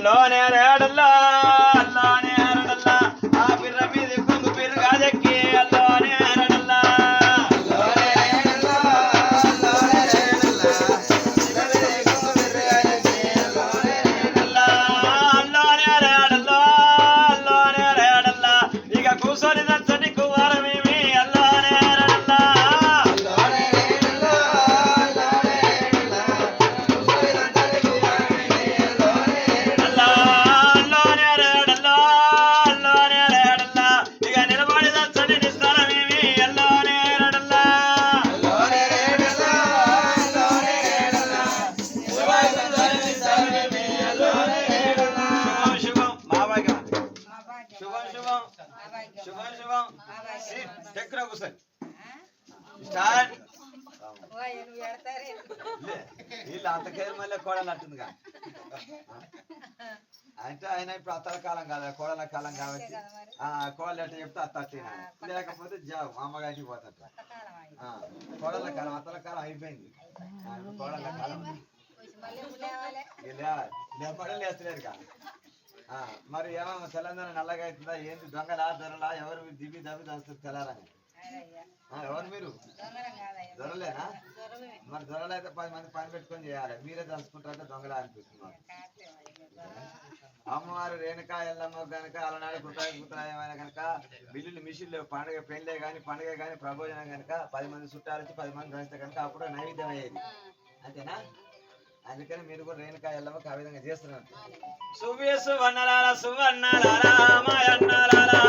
లోనే రేడల్లా అల్లానే అరడల్లా ఆ పిర్ర మీద కొంగు పిర్రు కాదెక్కి అల్లానే అరడల్లా అల్లానే రేడల్లా అల్లానే రేడల్లా ఇక కూసోని దంచని కువారమేమి అల్లానే అరడల్లా వీళ్ళు అంత కేర్ మళ్ళీ కోడలు అంటుందిగా అంటే ఆయన ఇప్పుడు అత్తల కాలం కాదు కోడల కాలం కాబట్టి కోడలు ఎట్లా చెప్తే అత్త అట్టినా లేకపోతే జాబ్ మా అమ్మగారికి పోతట కోడల కాలం అత్తల కాలం అయిపోయింది కోడల కాలం లేపడం లేస్తలేరు కాదు మరి ఏమో తెలంగాణ నల్లగా అవుతుందా ఏంటి దొంగలా దొరలా ఎవరు దిబ్బి దబ్బి దంచుతుంది తెల్లారని ఎవరు మీరు దొరలేనా మరి దొరలు అయితే 10 మంది పని పెట్టుకొని చేయాలి మీరే దంచుకుంటారంటే దొంగలా అనిపిస్తున్నారు అమ్మవారు రేణుకా ఎల్లమ్మ కనుక అలనాడు గుర్తాయమైన కనుక బిల్లులు మిషన్లు పండుగ పెళ్ళే కానీ పండుగ కానీ ప్రబోజనం కనుక 10 మంది చుట్టాలు వచ్చి 10 మంది దంచితే కనుక అప్పుడు నైవేద్యం అయ్యేది అంతేనా అందుకని మీరు కూడా రేణుకా ఎల్లమ్మకి ఆ విధంగా చేస్తున్నారు సువేసు వన్నలారా సువర్ణలారా మాయన్నలారా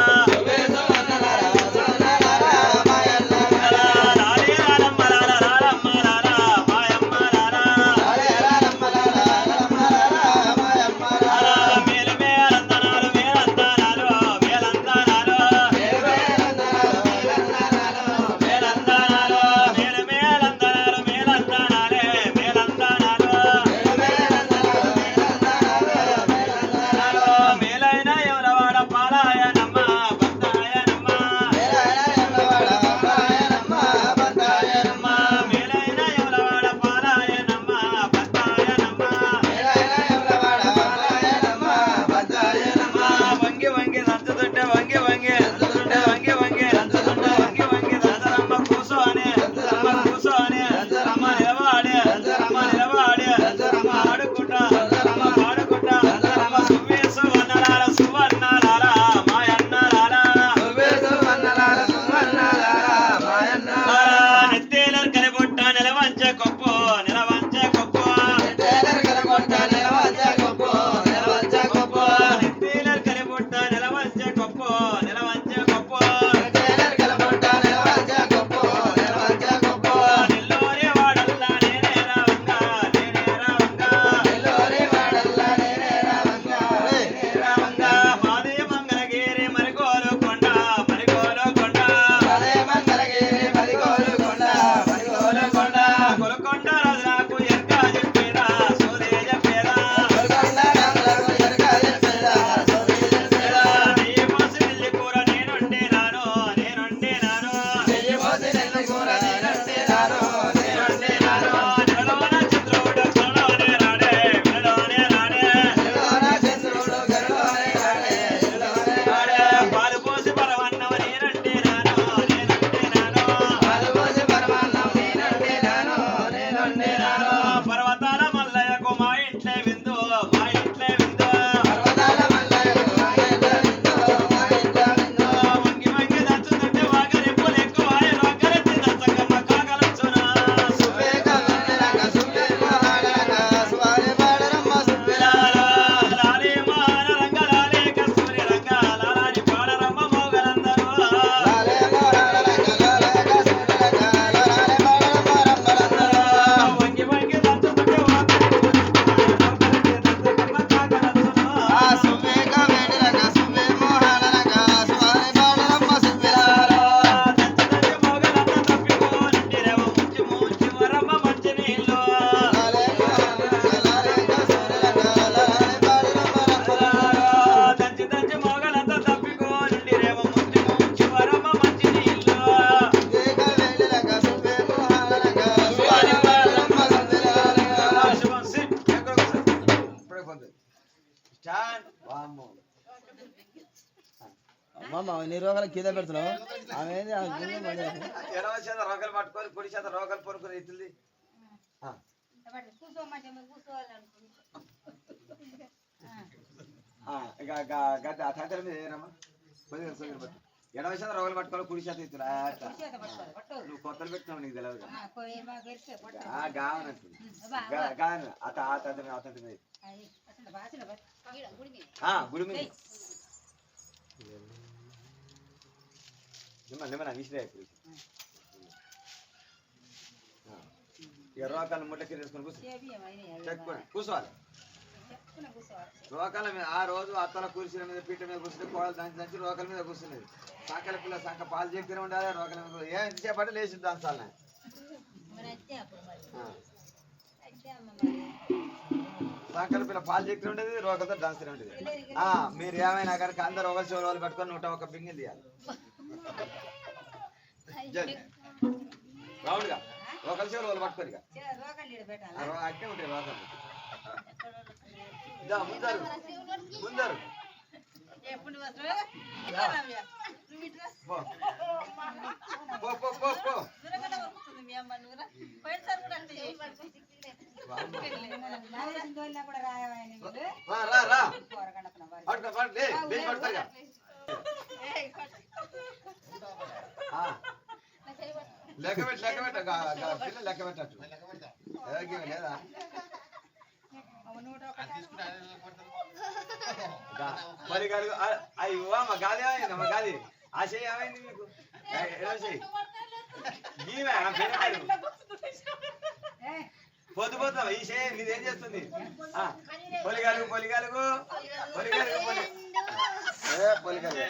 స్టాండ్ వామ్మో అమ్మమ్మ నీ రోగాలు కింద పెడుతున్నావు ఆమె ఏంది ఎడవ చేత రోగలు పట్టుకొని కుడి చేత రోగలు పొరుకుని ఎత్తుల్ది ఇక గడ్డ ఆ తండ్రి మీద ఏరమ్మా ఎడవ చేత రోగలు పట్టుకోవాలి కుడి చేత ఎత్తులు నువ్వు కొత్తలు పెట్టినావు నీకు తెలియదు గావనట్టు గాను ఆ తండ్రి మీద గుడి మీద నిమ్మన్నా విసిరే ఇక రోకాలు ముట్టకి వేసుకొని కూర్చోవాలి రోకాల మీద ఆ రోజు అత్తల కుర్చీల మీద పీట మీద కూర్చుని కోడలు దంచి రోకల మీద కూర్చునేది సంకల పిల్ల సంక పాలు చెప్పిన ఉండాలి రోకల మీద ఎంతసేపటి లేచి దంచాలి సంకల పిల్ల పాలు చెప్పిన ఉండేది రోకలతో దంచిన ఉండేది మీరు ఏమైనా కనుక అందరు ఒకరి చెవులు పట్టుకొని 101 బింగిల్ తీయాలి రౌండ్ గా ఒకరి చెవులు పట్టుకొని అట్టే ఉంటాయి రోకలు ముందరు ముందరు లెక్క లెక్క పెట్టచ్చు లేదా మరి అయ్యో మా గాలి ఏమైంది మా గాలి ఆ చెయ్యి ఏమైంది మీకు పొద్దు పోతున్నావు ఈ చెయ్యి నీదేం చేస్తుంది పొలిగాలుగు పొలిగాలుగు పొలిగాలుగు పొలిగాలు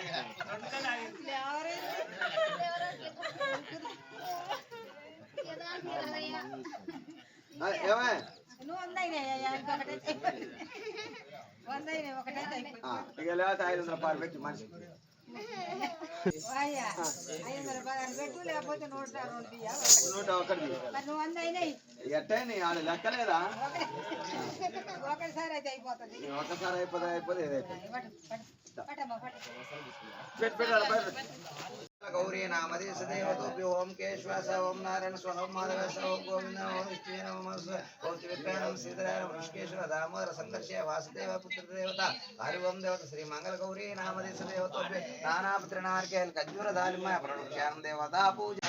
ఏమే ఇక లేకపోతే 500 రూపాయలు పెట్టి మనిషి 101 ఎట్టయినా ఆడ లెక్కలేదా ఒకసారి అయిపోతే गौरी नामधे सदेवतोभ्यो ओम केशवास ओम नारायण स्व ओम माधव ओम गोविंद ओम विष्णु नमः ओम त्रिविक्रम श्रीधर ऋषिकेश्वर दामोदर संघर्षय वासुदेव पुत्र देवता हरि ओम देवता श्री मंगल गौरी नामधे सदेवतोभ्यो नाना पुत्र नारकेल खजूर दालिमय प्रणुष्याम देवता पूजा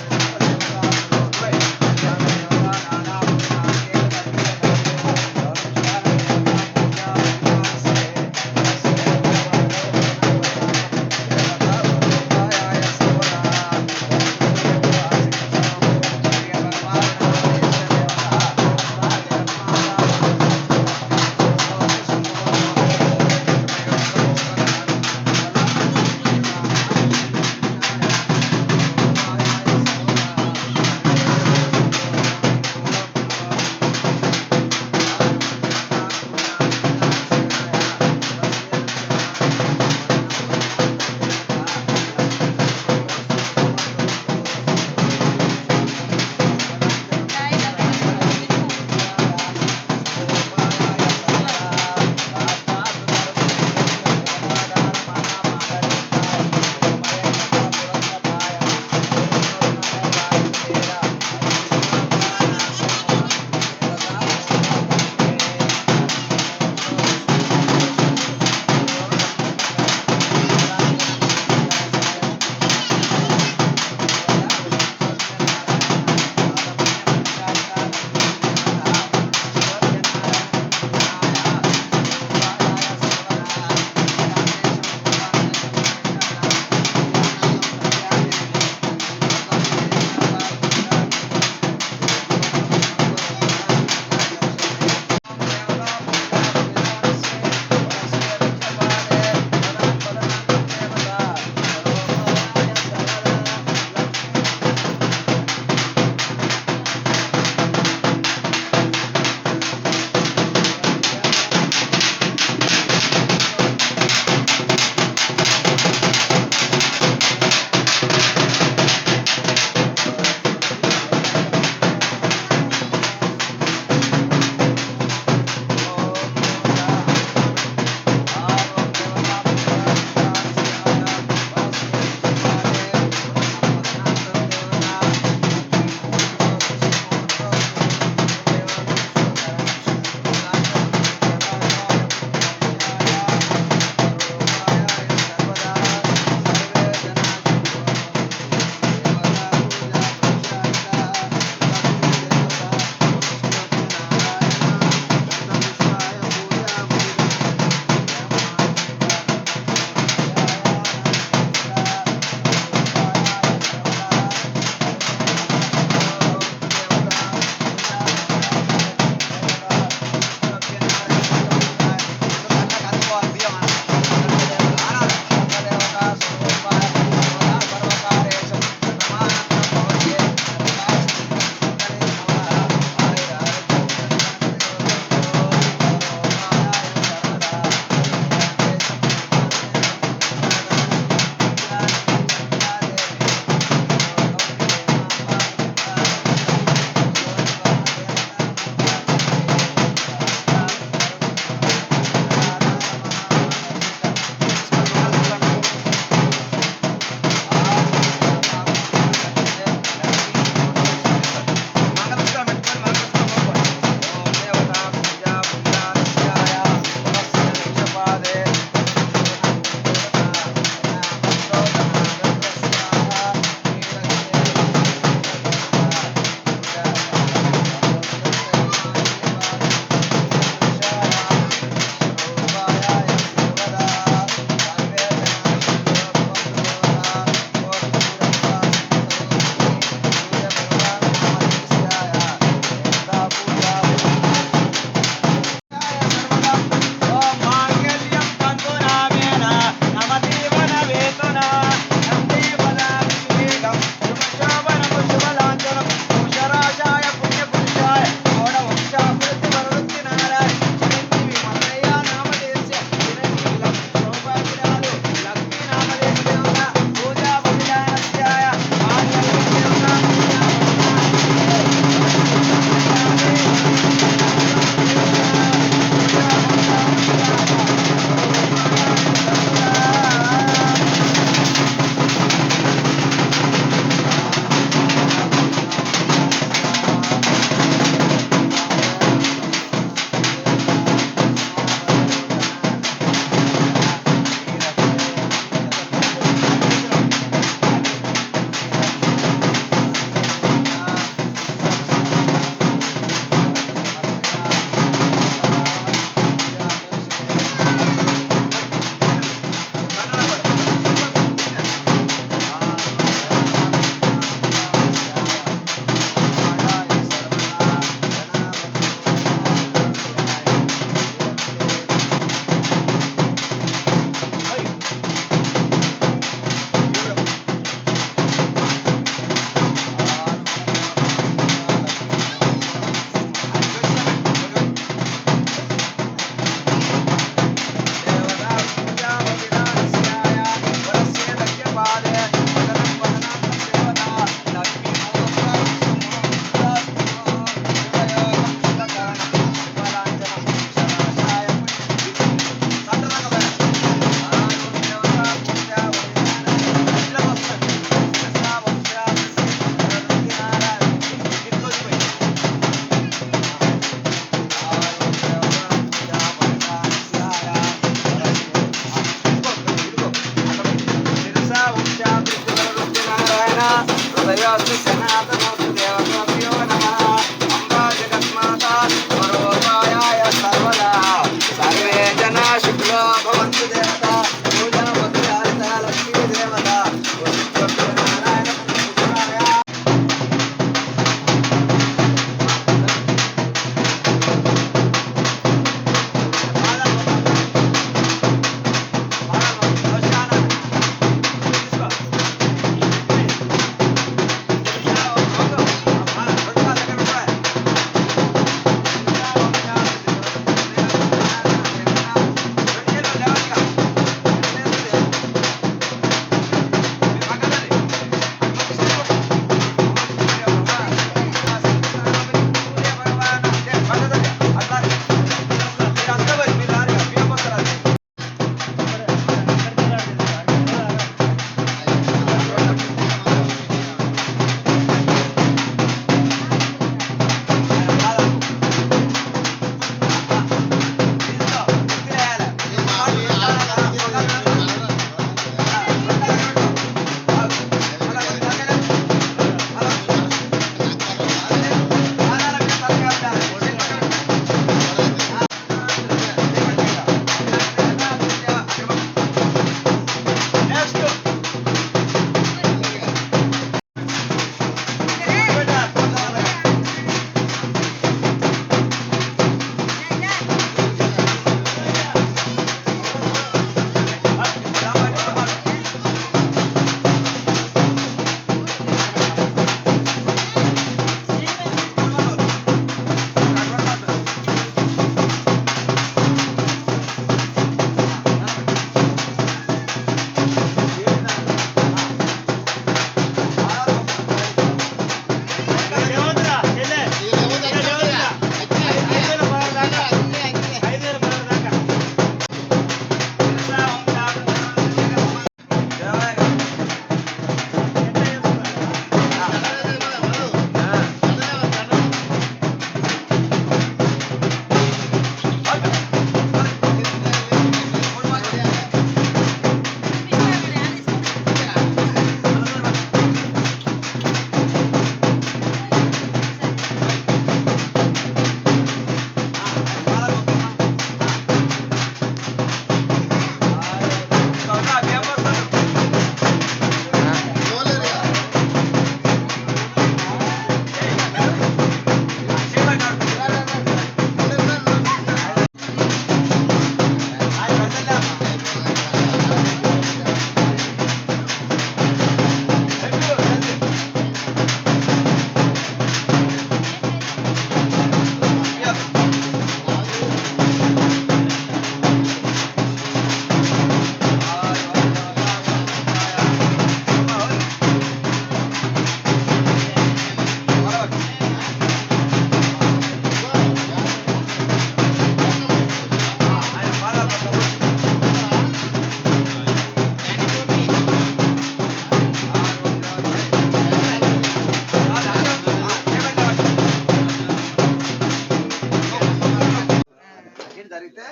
అయితే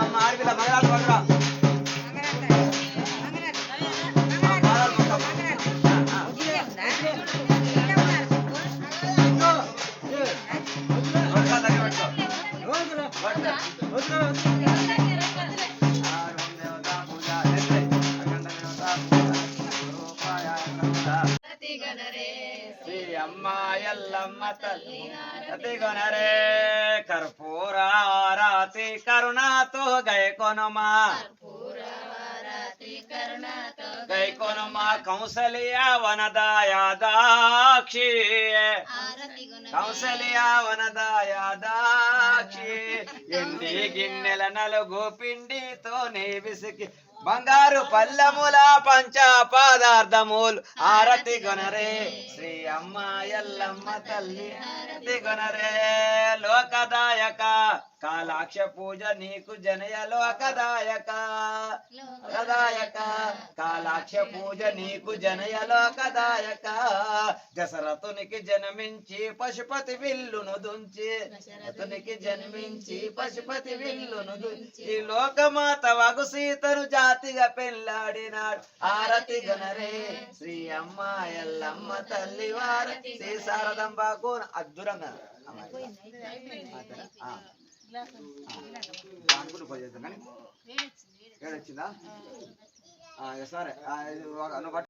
ఆడపిల్ల మగరాలు పడరా శ్రీ అమ్మ ఎల్లమ్మ తల్లి అతిగొనరే కర్పూరారాతి కరుణాతో గైకొనమా గైకొనమా కౌసల్య వనదాయాదాక్షి కౌసల్య వనదాయాదాక్షి ఎండి గిన్నెల నలుగు పిండితో నీ విసికి బంగారు పల్లెముల పంచ పదార్థములు ఆరతి గొనరే శ్రీ అమ్మ ఎల్లమ్మ తల్లి ఆరతి గొనరే లోకదాయక కాలాక్ష పూజ నీకు జనయ లోకదాయక లోకదాయక కాలాక్ష పూజ నీకు జనయ లోకదాయక దశరథునికి జన్మించి పశుపతి విల్లును దుంచి దశరథునికి జన్మించి పశుపతి విల్లును దుంచి లోకమాత వగు సీతను జాతిగా పెళ్ళాడినాడు ఆరతి గొనరే శ్రీ అమ్మ ఎల్లమ్మ తల్లి వారతి శ్రీ శారదంబాకు అద్భుతంగా ఏడొచ్చిందా సరే నువ్వు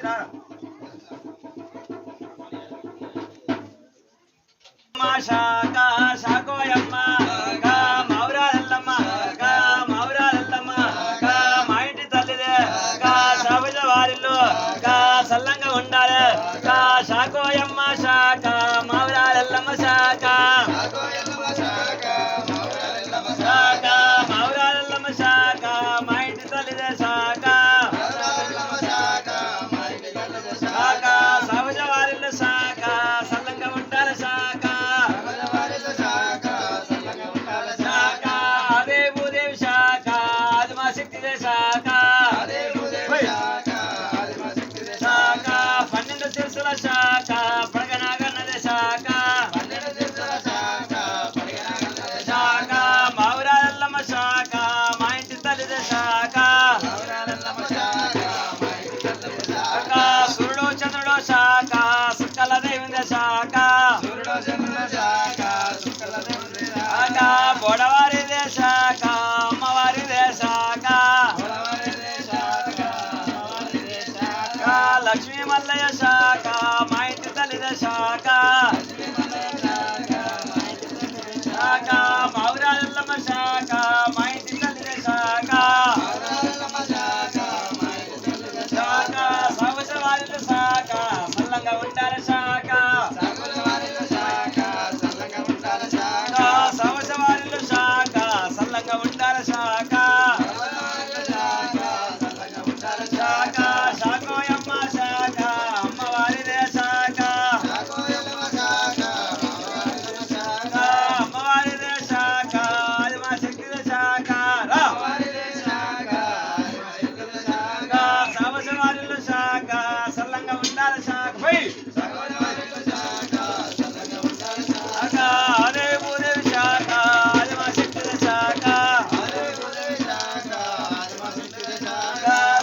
వచ్చిరా శాఖ శాకోయమ్మ మౌరాలమ్మ మౌరాలమ్మ మా ఇంటి తల్లిదే సబజ వారిలో సల్లంగా ఉండాలి శాకోయమ్మ శాఖ మౌరాలమ్మ శాఖ శాఖ మౌరాలమ్మ శాఖ మా ఇంటి తల్లిదే శాఖ శాఖ సబజ వారిలో శాఖ సల్లంగా ఉండాలి శాఖ శాఖ అదే భూదేవి శాఖ అది మా శక్తిదే శాఖ శాఖ 12 శిరసుల శాఖ పడగనాగన్నదే శాఖ శాఖ మౌరాలమ్మ శాఖ మా ఇంటి తల్లిదే శాఖ శాఖ సూర్యుడు చంద్రుడు శాఖ సుక్కల దేవుందే శాఖ శాఖ బోడవారిదే శాఖ అమ్మవారిదే శాఖ లక్ష్మీ మల్లయ్య శాఖ మా ఇంటి తల్లిదే శాఖ శాఖ మౌరాలమ్మ శాఖ మా ఇంటి తల్లిదే శాఖ శాఖ సవసవారిల శాఖ సల్లంగా ఉండాలి శాఖ సవసవారిల శాఖ సల్లంగా ఉండాలి శాఖ శాఖ శాకోయమ్మ శాఖ అమ్మవారిదే శాఖ అమ్మవారిదే శాఖ అది మా శక్తిదే శాఖ సవసవారిల శాఖ సల్లంగా ఉండాలి శాఖ శాఖ అదే భూదేవి శాఖ అది మా శక్తిదే శాఖ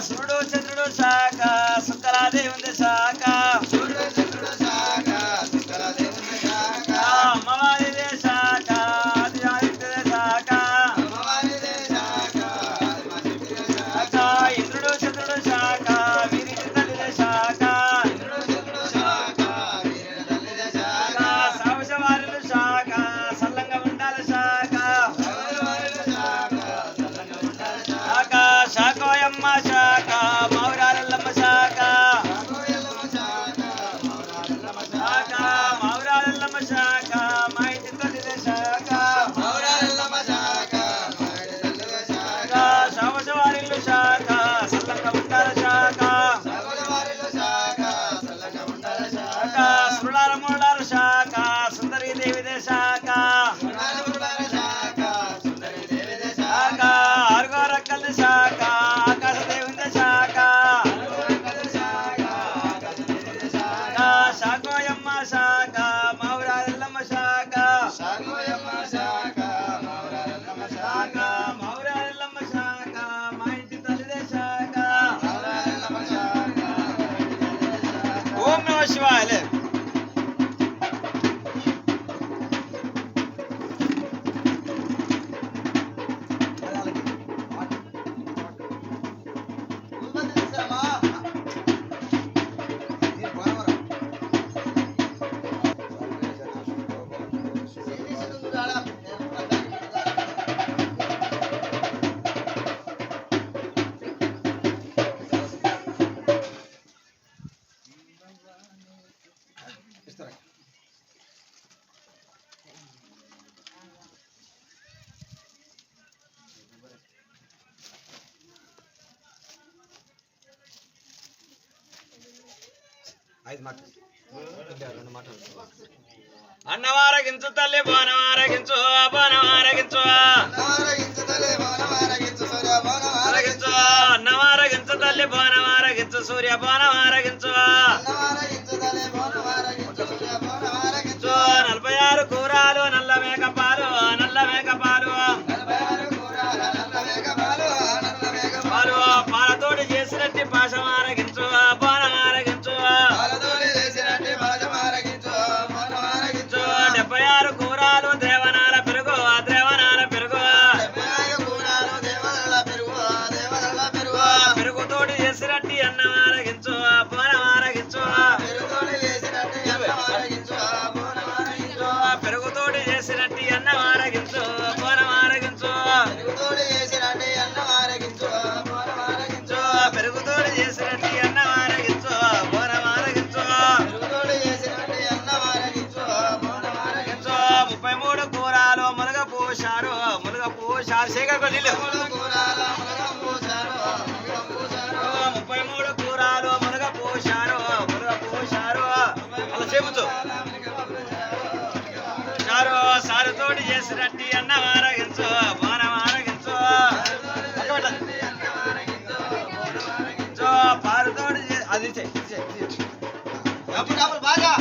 సూర్యుడు చంద్రుడు శాఖ శుక్రాదేవుంది శాఖ అమ్మవారిదే శాఖ అది ఆదిత్యదే శాఖ శాఖ ఇంద్రుడు చంద్రుడు శాఖ వీరికి తల్లిదే శాఖ శాఖ సవసవారులు శాఖ సల్లంగా ఉండాలి శాఖ శాఖ శాకోయమ్మ శాఖ మౌరాలమ్మ శాఖ శాఖ మౌరాలమ్మ శాఖ మా ఇంటి తల్లిదే శాఖ శాఖ సవసవారిలు శాఖ సల్లంగా ఉండాలి శాఖ శాఖ సుడాల మూడాల శాఖ సుందరీ దేవిదే శాఖ శాఖ ఆరుగో రక్కల శాఖ ఆకాశ దేవుందే శాఖ శాఖ శాకోయమ్మ శాఖ మౌరాలమ్మ శాఖ శాఖ మౌరాలమ్మ శాఖ మా ఇంటి తల్లిదే శాఖ ఓం నమః శివాయ అన్నవారగించు తల్లి బోనవారగించు బోనవారగించు అన్నవారగించు తల్లి బోనవారగించు సూర్య బోనవారగించు 46 కూరాలు నల్ల మేకపాలు పాలతోటి చేసినట్టి పాశమారగించు బోనమారగించు 76 కూరాలు దేవనాల పెరుగు పెరుగుతోటి చేసినట్టి అన్నమారగించు బోన శేఖర్ కొద్దిలు 33 కూరాలు మునగ పోశారు అలా చెబుతూ సారుతోటి చేసినట్టి అన్న ఆరగించు బాణం ఆరగించు పారుతోటి అది బాగా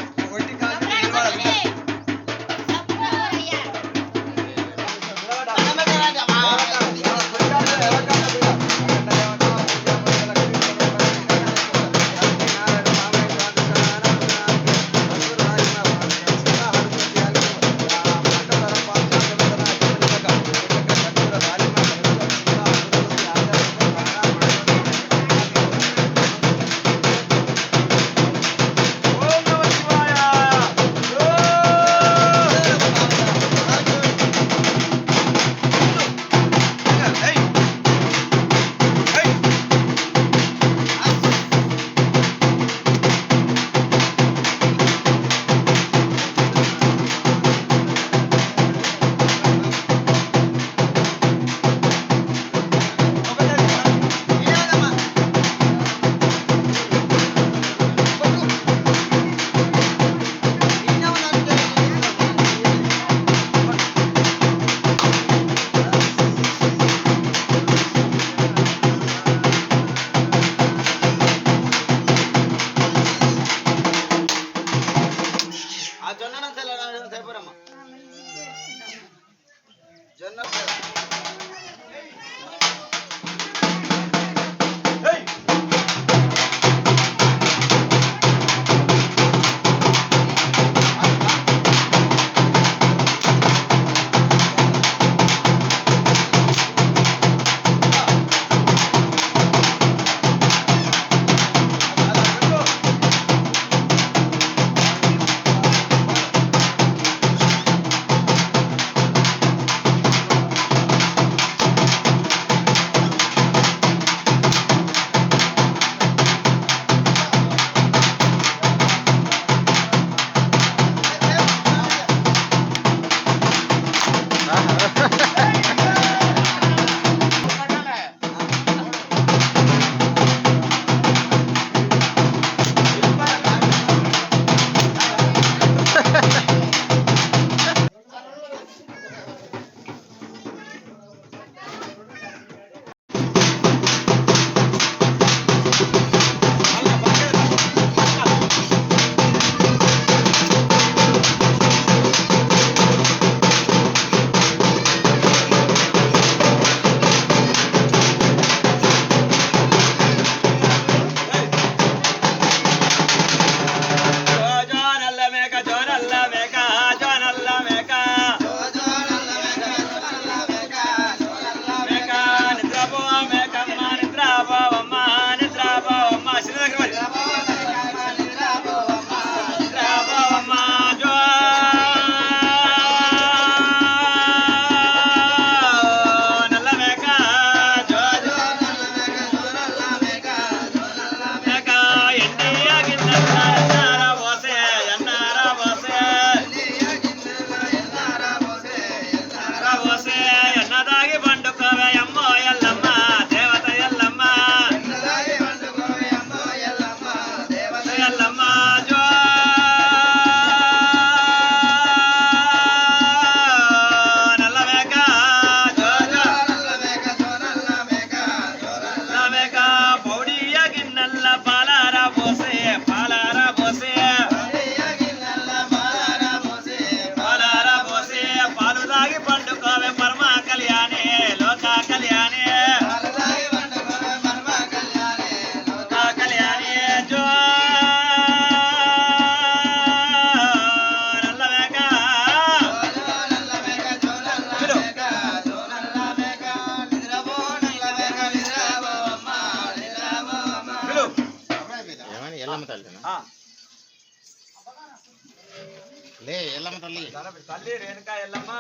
లే ఎల్లమ్మ తల్లి తల్లి రేణుకా ఎల్లమ్మ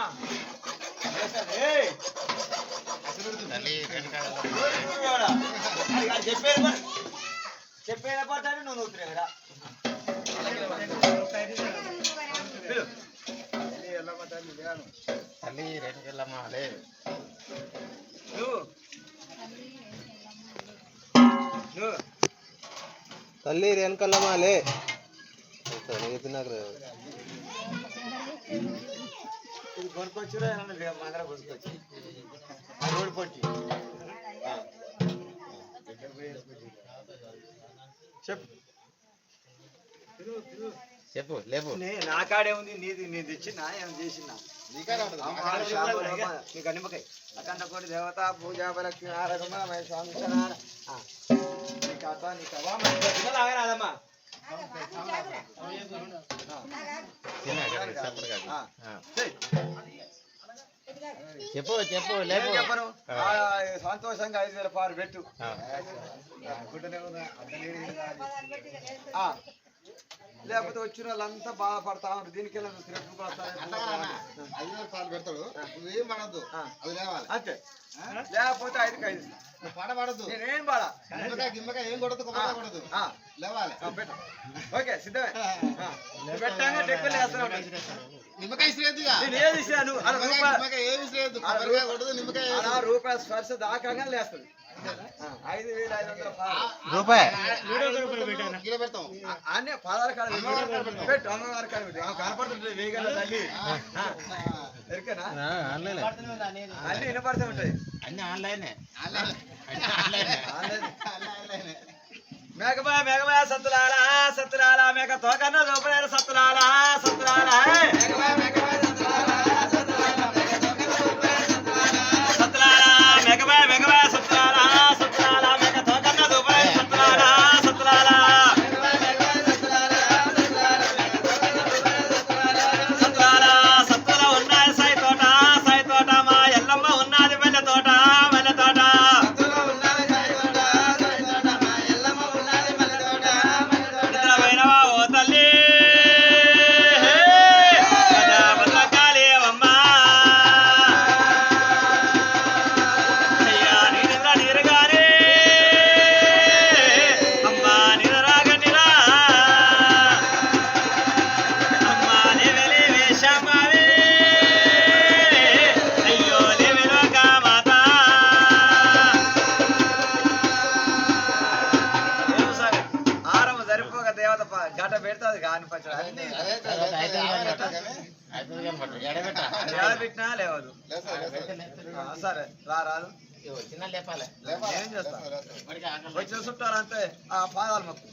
తల్లి రేణుకా చెప్పేది పడతాడు నువ్వు నూతురేరా తల్లి రేణుకా ఎల్లమ్మ లే నువ్వు నువ్వు తల్లి రేణుకల్లమాలే ఇది కొనుక్కొచ్చిరా మందర కొనుక్కొచ్చి రోడ్డు పొట్టి చెప్పు చెప్పు లేపు నా కాడే ఉంది నీది నేను తెచ్చినా ఏం చేసినా నీకు నిమ్మకాయ అఖండ కోటి దేవత పూజా లక్ష్మీ ఆరగమ స్వామి రాదమ్మా చెప్పు చెప్పు లేపు చెప్పను సంతోషంగా 5,000 పారు పెట్టు లేకపోతే వచ్చిన వాళ్ళంతా బాధపడతా ఉంటారు దీనికి అంతే లేకపోతే 5 నేనేం బాడా ఓకే సిద్ధమే పెట్టాక టెక్కులు వేస్తున్నావు ఏది ఇస్తాను రూపాయల స్పర్శ దాకా లేస్తుంది 5,500 రూపాయి అన్నీ పదాల కాడ పెట్టు అమ్మవారి కాడ పెట్టు కనపడుతుంటుంది వేగల తల్లి ఎరికేనా అన్ని వినపడుతూ ఉంటాయి అన్ని ఆన్లైన్ మేఘమా సత్తులాలా సత్తులాలా మేఘ తోకన్న దూపలేరు సత్తులాలా సత్తులాలా సత్తులాలా మేఘమా సత్తులాలా సత్తులాలా మేఘ తోకన్న దూపలేరు సత్తులాలా సత్తులాలా సత్తులాలా సత్తుల ఉన్నాయి సాయి తోట మా ఎల్లమ్మ ఉన్నది మల్లె తోట గట పెడతాది కాని పెట్టినా లేవదు సరే రాదు ఏం చేస్తా వచ్చిన చుట్టాలు అంతే ఆ పాదాలు మొక్కు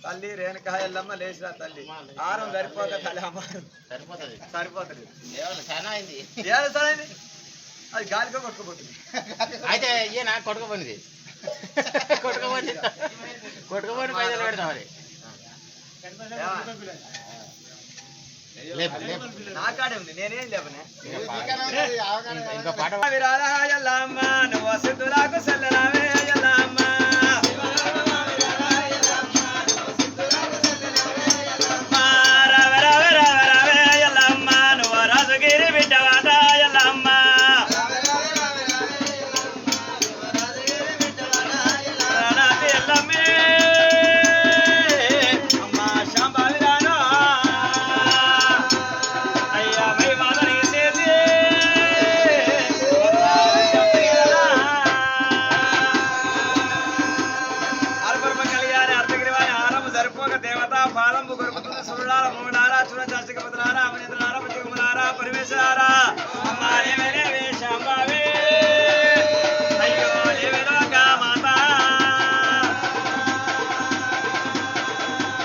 తల్లి రేణుక ఎల్లమ్మ లేచిరా తల్లి ఆరం సరిపోక తల్లి అమ్మ సరిపోతుంది ఏది అది గాలిగా కొట్టుకుపోతుంది అయితే ఈయన కొట్టుకుపోయింది కొట్టుకుపోయి పైసలు పెడతాం మరి నా కాడే ఉంది నేనేం లేపనే ఇంకో పాట ఎల్లమ్మ నువ్వు సిద్ధులకు సెల్లరావే ఎల్లమ్మ ఎల్లమ్మ నువ్వు రాజగిరి బిడ్డవాట ఎల్లమ్మ ఎల్లమ్మే పరమేశ్వర అమ్మారే మేరే వేషంబావే అయ్యో లేవేలోగా మాత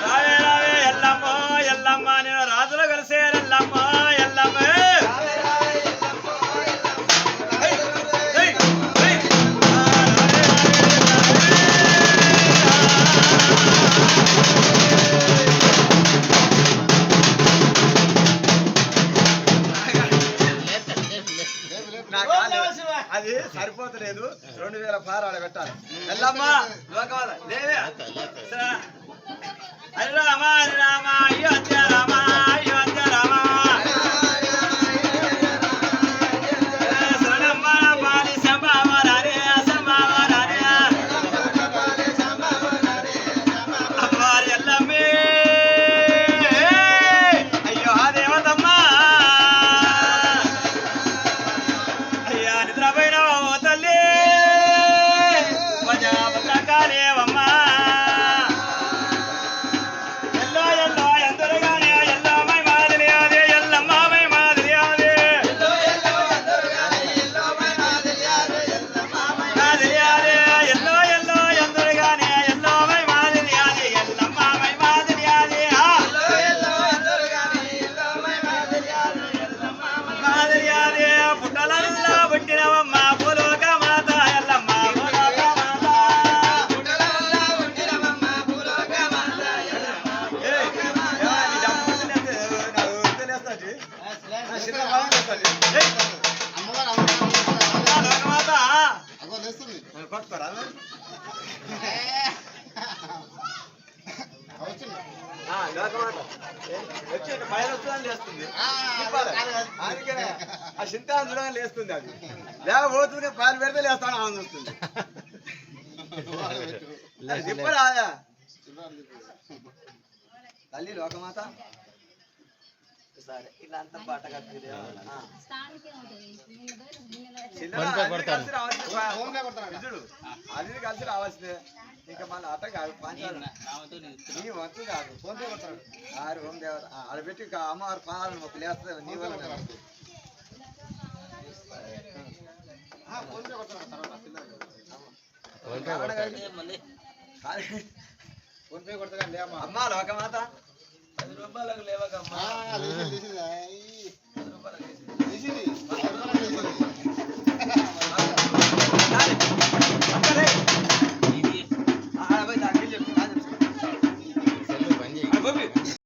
రావే రావే ఎల్లమ్మో ఎల్లమ్మ నేను రాజులు కలిసేరు ఎల్లమ్మ ఎల్లమ్మ అది సరిపోతలేదు 2,000 పారాడ పెట్టాలి ఎల్లమ్మ లేవే హరి రామ హరి రామ అయోధ్య రామ అయోధ్య రామ శరణమ్మ పాలి సంభావరే సంభావరే అమ్మారి ఎల్లమ్మే అయ్యో దేవతమ్మ నిద్రపోయిన వచ్చి పైన వస్తుందని లేస్తుంది తిప్పాలి. అందుకనే ఆ చింతాన్ని చూడగానే లేస్తుంది అది లేకపోతే పాలు పెడితే లేస్తాను ఆమె చూస్తుంది తిప్పరాదా తల్లి లోకమాత సరే ఇలా అంతా పాట కట్టింది అది కలిసి రావాల్సిందే ఇంకా మన అట్ట కాదు పంచాలి నీ వంతు కాదు ఫోన్ పే కొడతాడు ఆరు ఓం దేవత ఆడ పెట్టి అమ్మవారు పాదాలను మొక్కు లేస్తుంది నీ వల్ల ఫోన్ పే కొడతాడు అమ్మా లోకమాత 10 రూపాయలకు లేవకమ్మా 10 రూపాయలకు